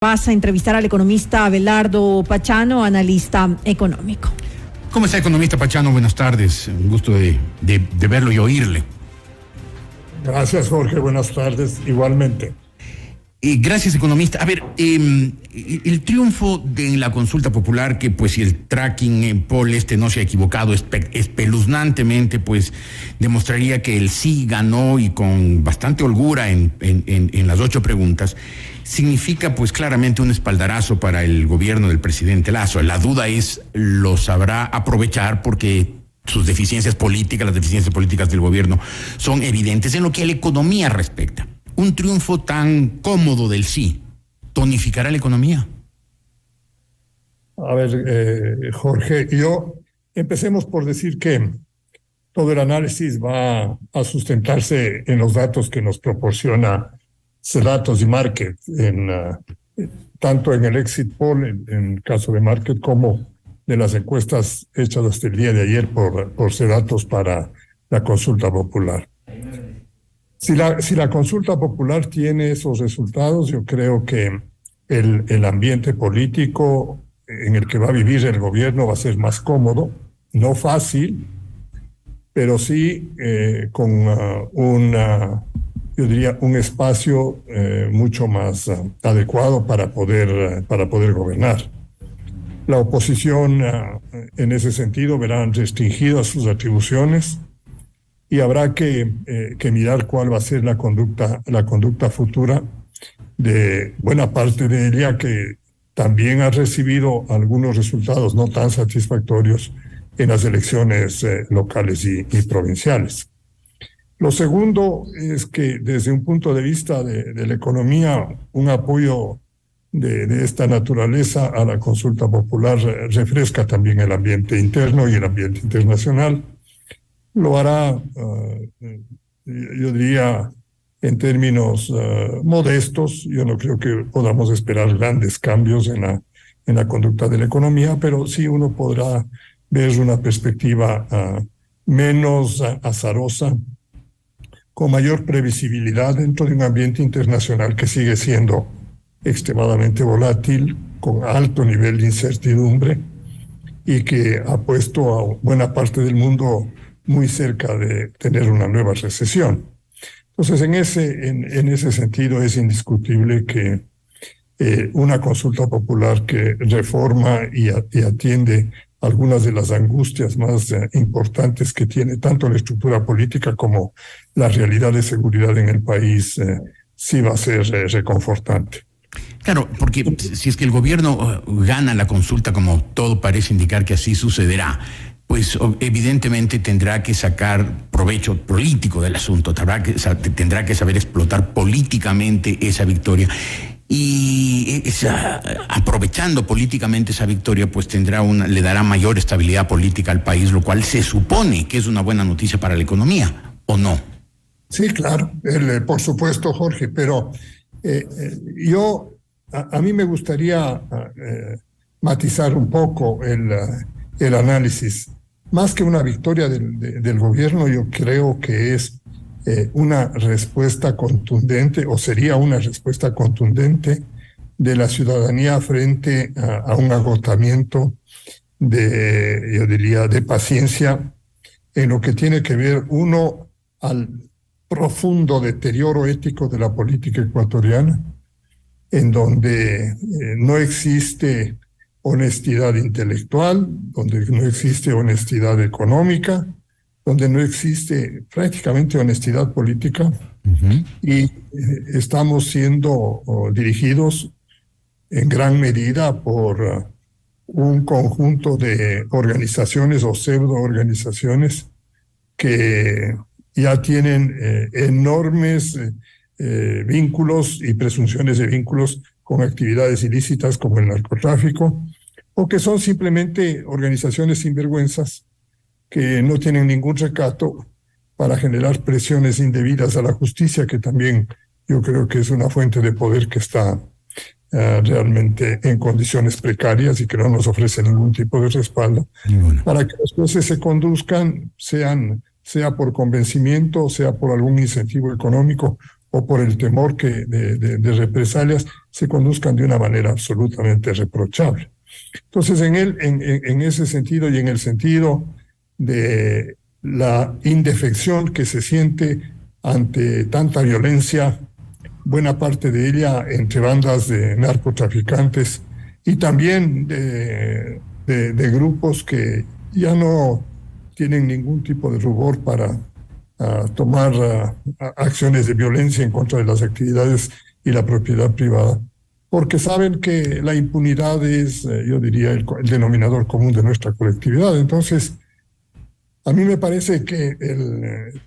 Vas a entrevistar al economista Abelardo Pachano, analista económico. ¿Cómo está, economista Pachano? Buenas tardes. Un gusto de verlo y oírle. Gracias, Jorge. Buenas tardes. Igualmente. Gracias, economista. A ver, el triunfo de la consulta popular, que pues si el tracking poll no se ha equivocado espeluznantemente, pues demostraría que el sí ganó y con bastante holgura en las 8 preguntas, significa pues claramente un espaldarazo para el gobierno del presidente Lasso. La duda es, ¿lo sabrá aprovechar? Porque sus deficiencias políticas, las deficiencias políticas del gobierno son evidentes en lo que a la economía respecta. Un triunfo tan cómodo del sí, ¿tonificará la economía? A ver, Jorge, empecemos por decir que todo el análisis va a sustentarse en los datos que nos proporciona Cedatos y Market, tanto en el exit poll, en el caso de Market, como de las encuestas hechas hasta el día de ayer por Cedatos para la consulta popular. Si la consulta popular tiene esos resultados, yo creo que el ambiente político en el que va a vivir el gobierno va a ser más cómodo, no fácil, pero sí con yo diría, un espacio mucho más adecuado para poder gobernar. La oposición en ese sentido verán restringidas sus atribuciones, y habrá que mirar cuál va a ser la conducta futura de buena parte de ella, que también ha recibido algunos resultados no tan satisfactorios en las elecciones locales y provinciales. Lo segundo es que desde un punto de vista de la economía, un apoyo de esta naturaleza a la consulta popular refresca también el ambiente interno y el ambiente internacional. Lo hará, yo diría, en términos modestos. Yo no creo que podamos esperar grandes cambios en la conducta de la economía, pero sí uno podrá ver una perspectiva menos azarosa, con mayor previsibilidad dentro de un ambiente internacional que sigue siendo extremadamente volátil, con alto nivel de incertidumbre, y que ha puesto a buena parte del mundo muy cerca de tener una nueva recesión. Entonces, en ese sentido es indiscutible que una consulta popular que reforma y atiende algunas de las angustias más importantes que tiene tanto la estructura política como la realidad de seguridad en el país, sí va a ser reconfortante. Claro, porque si es que el gobierno gana la consulta, como todo parece indicar que así sucederá, pues evidentemente tendrá que sacar provecho político del asunto, tendrá que saber explotar políticamente esa victoria. Y aprovechando políticamente esa victoria, pues le dará mayor estabilidad política al país, lo cual se supone que es una buena noticia para la economía, ¿o no? Sí, claro, por supuesto, Jorge, pero a mí me gustaría matizar un poco el análisis. Más que una victoria del gobierno, yo creo que es una respuesta contundente, o sería una respuesta contundente de la ciudadanía frente a un agotamiento yo diría, de paciencia en lo que tiene que ver, uno, al profundo deterioro ético de la política ecuatoriana, en donde no existe honestidad intelectual, donde no existe honestidad económica, donde no existe prácticamente honestidad política, y estamos siendo dirigidos en gran medida por un conjunto de organizaciones o pseudo-organizaciones que ya tienen enormes vínculos y presunciones de vínculos con actividades ilícitas como el narcotráfico, o que son simplemente organizaciones sinvergüenzas que no tienen ningún recato para generar presiones indebidas a la justicia, que también yo creo que es una fuente de poder que está realmente en condiciones precarias y que no nos ofrece ningún tipo de respaldo, para que las cosas se conduzcan, sea por convencimiento, sea por algún incentivo económico o por el temor de represalias, se conduzcan de una manera absolutamente reprochable. Entonces, en ese sentido y en el sentido de la indefensión que se siente ante tanta violencia, buena parte de ella entre bandas de narcotraficantes y también de grupos que ya no tienen ningún tipo de rubor para tomar acciones de violencia en contra de las actividades y la propiedad privada, porque saben que la impunidad es, yo diría, el denominador común de nuestra colectividad. Entonces, a mí me parece que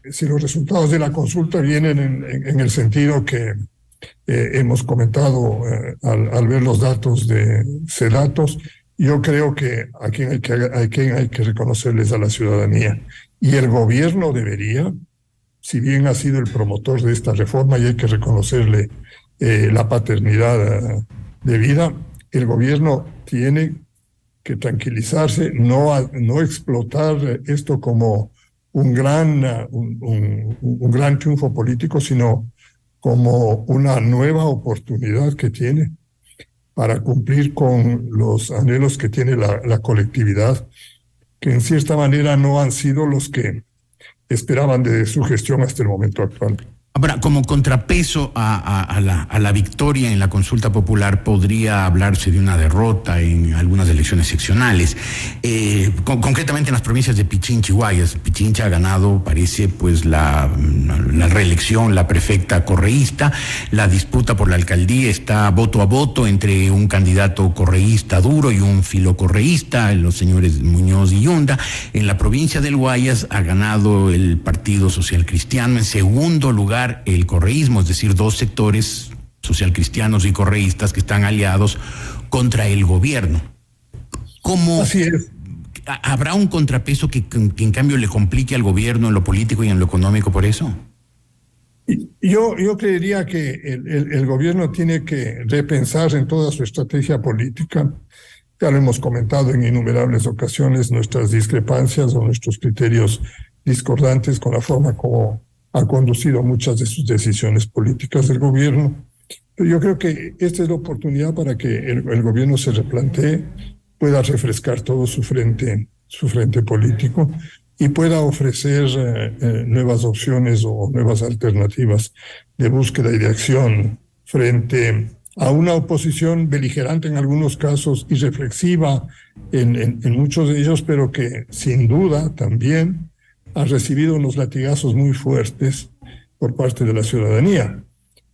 si los resultados de la consulta vienen en el sentido que hemos comentado al ver los datos de CEDATOS, yo creo que a quien hay que reconocerles a la ciudadanía. Y el gobierno debería, si bien ha sido el promotor de esta reforma y hay que reconocerle la paternidad debida, el gobierno tiene que tranquilizarse, no explotar esto como un gran triunfo político, sino como una nueva oportunidad que tiene para cumplir con los anhelos que tiene la colectividad, que en cierta manera no han sido los que esperaban de su gestión hasta el momento actual. Ahora, como contrapeso a la victoria en la consulta popular, podría hablarse de una derrota en algunas elecciones seccionales. Concretamente en las provincias de Pichincha y Guayas. Pichincha ha ganado, parece, pues la reelección, la prefecta correísta. La disputa por la alcaldía está voto a voto entre un candidato correísta duro y un filocorreísta, los señores Muñoz y Yunda. En la provincia del Guayas ha ganado el Partido Social Cristiano. En segundo lugar, el correísmo, es decir, dos sectores socialcristianos y correístas que están aliados contra el gobierno. ¿Cómo Así es. habrá un contrapeso que en cambio le complique al gobierno en lo político y en lo económico por eso? Yo creería que el gobierno tiene que repensar en toda su estrategia política. Ya lo hemos comentado en innumerables ocasiones, nuestras discrepancias o nuestros criterios discordantes con la forma como ha conducido muchas de sus decisiones políticas del gobierno. Pero yo creo que esta es la oportunidad para que el gobierno se replantee, pueda refrescar todo su frente político y pueda ofrecer nuevas opciones o nuevas alternativas de búsqueda y de acción frente a una oposición beligerante en algunos casos y reflexiva en muchos de ellos, pero que sin duda también ha recibido unos latigazos muy fuertes por parte de la ciudadanía.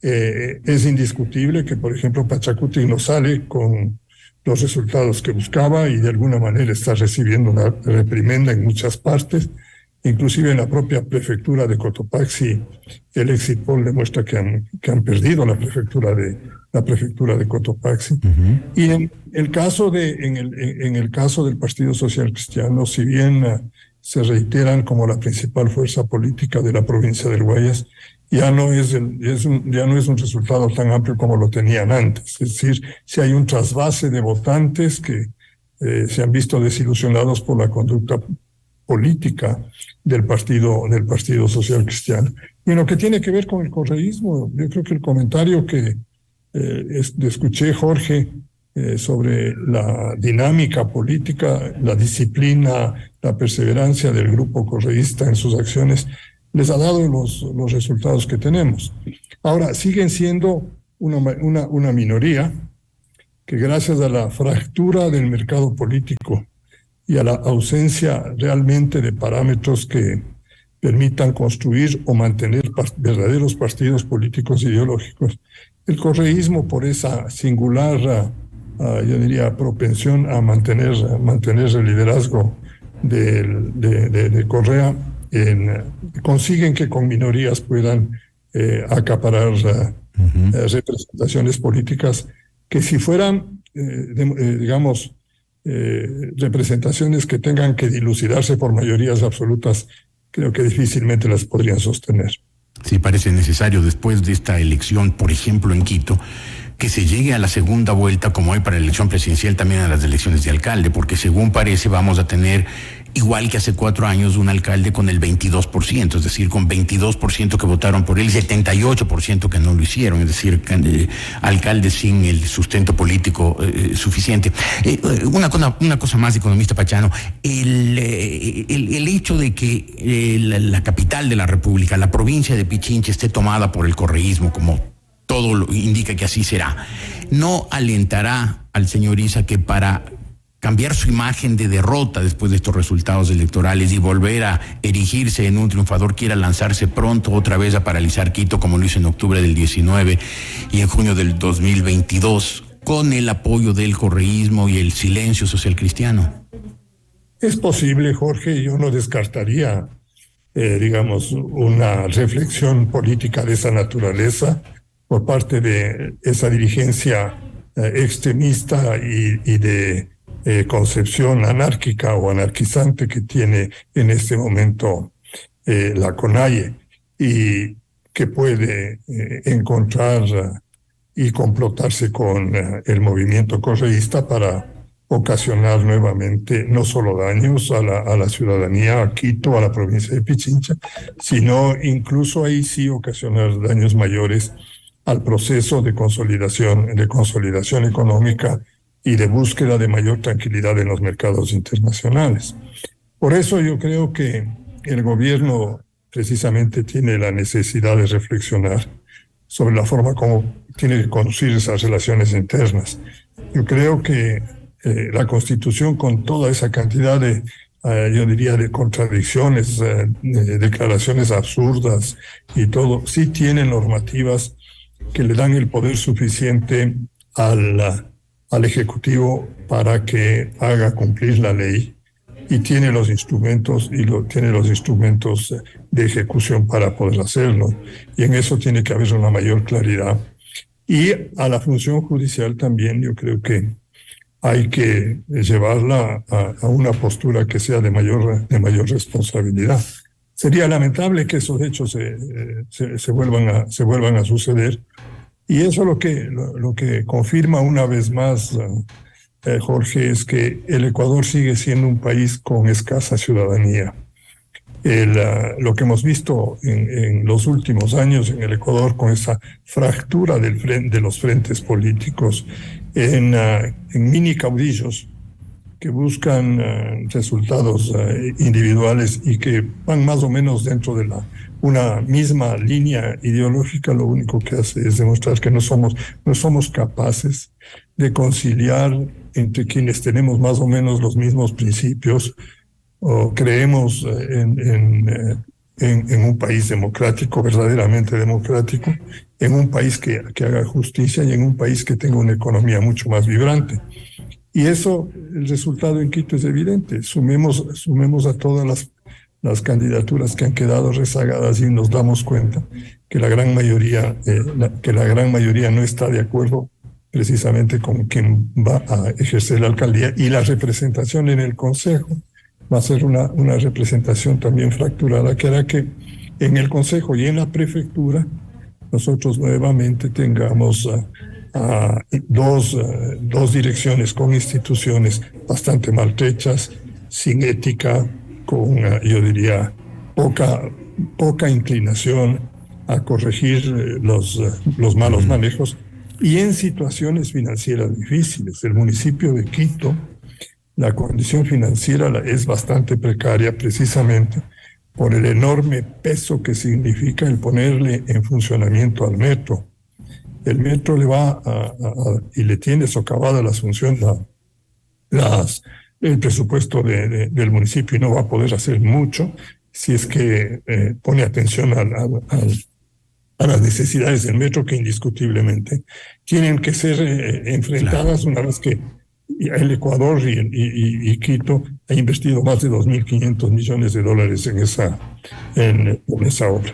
Es indiscutible que, por ejemplo, Pachacuti no sale con los resultados que buscaba y de alguna manera está recibiendo una reprimenda en muchas partes, inclusive en la propia prefectura de Cotopaxi. El exit poll demuestra que han perdido la prefectura de Cotopaxi. Uh-huh. Y en el caso del Partido Social Cristiano, si bien se reiteran como la principal fuerza política de la provincia del Guayas, ya no es un resultado tan amplio como lo tenían antes. Es decir, si hay un trasvase de votantes que se han visto desilusionados por la conducta política del Partido Social Cristiano. Y en lo que tiene que ver con el correísmo, yo creo que el comentario que escuché, Jorge, sobre la dinámica política, la disciplina, la perseverancia del grupo correísta en sus acciones, les ha dado los resultados que tenemos. Ahora, siguen siendo una minoría que, gracias a la fractura del mercado político y a la ausencia realmente de parámetros que permitan construir o mantener verdaderos partidos políticos ideológicos, el correísmo, por esa singular yo diría propensión a mantener el liderazgo de Correa, consiguen que con minorías puedan acaparar representaciones políticas que, si fueran, digamos, representaciones que tengan que dilucidarse por mayorías absolutas, creo que difícilmente las podrían sostener. Sí, parece necesario después de esta elección, por ejemplo en Quito, que se llegue a la segunda vuelta, como hay para la elección presidencial, también a las elecciones de alcalde, porque según parece vamos a tener igual que hace 4 años un alcalde con el 22%, es decir, con 22% que votaron por él, 78% que no lo hicieron, es decir, alcaldes sin el sustento político suficiente. Una cosa más, economista Pachano, el hecho de que la capital de la República, la provincia de Pichincha, esté tomada por el correísmo, como todo lo indica que así será, ¿no alentará al señor Issa que para cambiar su imagen de derrota después de estos resultados electorales y volver a erigirse en un triunfador, quiera lanzarse pronto otra vez a paralizar Quito, como lo hizo en octubre del 19 y en junio del 2022, con el apoyo del correísmo y el silencio social cristiano? Es posible, Jorge, yo no descartaría, digamos, una reflexión política de esa naturaleza por parte de esa dirigencia extremista y de concepción anárquica o anarquizante que tiene en este momento la CONAIE, y que puede encontrar y complotarse con el movimiento correísta para ocasionar nuevamente no solo daños a la ciudadanía, a Quito, a la provincia de Pichincha, sino incluso ahí sí ocasionar daños mayores al proceso de consolidación económica y de búsqueda de mayor tranquilidad en los mercados internacionales. Por eso yo creo que el gobierno precisamente tiene la necesidad de reflexionar sobre la forma como tiene que conducir esas relaciones internas. Yo creo que la Constitución, con toda esa cantidad de, yo diría, de contradicciones, de declaraciones absurdas y todo, sí tiene normativas que le dan el poder suficiente al Ejecutivo para que haga cumplir la ley, y tiene los instrumentos de ejecución para poder hacerlo, y en eso tiene que haber una mayor claridad. Y a la función judicial también yo creo que hay que llevarla a una postura que sea de mayor responsabilidad. Sería lamentable que esos hechos se vuelvan a suceder, y eso lo que confirma una vez más, Jorge, es que el Ecuador sigue siendo un país con escasa ciudadanía. Lo que hemos visto en los últimos años en el Ecuador, con esa fractura de los frentes políticos en mini caudillos que buscan resultados individuales y que van más o menos dentro de una misma línea ideológica, lo único que hace es demostrar que no somos capaces de conciliar entre quienes tenemos más o menos los mismos principios o creemos en un país democrático, verdaderamente democrático, en un país que haga justicia y en un país que tenga una economía mucho más vibrante. Y eso, el resultado en Quito es evidente. Sumemos a todas las candidaturas que han quedado rezagadas y nos damos cuenta que la gran mayoría no está de acuerdo precisamente con quien va a ejercer la alcaldía, y la representación en el Consejo va a ser una representación también fracturada, que hará que en el Consejo y en la prefectura nosotros nuevamente tengamos dos direcciones con instituciones bastante maltrechas, sin ética, con, yo diría, poca inclinación a corregir los malos manejos, y en situaciones financieras difíciles. El municipio de Quito, la condición financiera es bastante precaria, precisamente por el enorme peso que significa el ponerle en funcionamiento al metro. El metro le va y le tiene socavada las funciones, el presupuesto del municipio, y no va a poder hacer mucho si es que pone atención a las necesidades del metro, que indiscutiblemente tienen que ser enfrentadas. Claro. Una vez que el Ecuador y Quito ha invertido más de $2.500 millones en esa obra.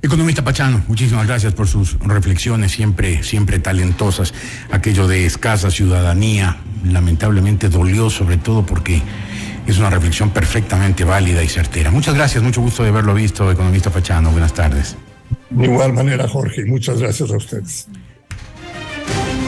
Economista Pachano, muchísimas gracias por sus reflexiones, siempre talentosas. Aquello de escasa ciudadanía, lamentablemente dolió, sobre todo porque es una reflexión perfectamente válida y certera. Muchas gracias, mucho gusto de haberlo visto, economista Pachano. Buenas tardes. De igual manera, Jorge, muchas gracias a ustedes.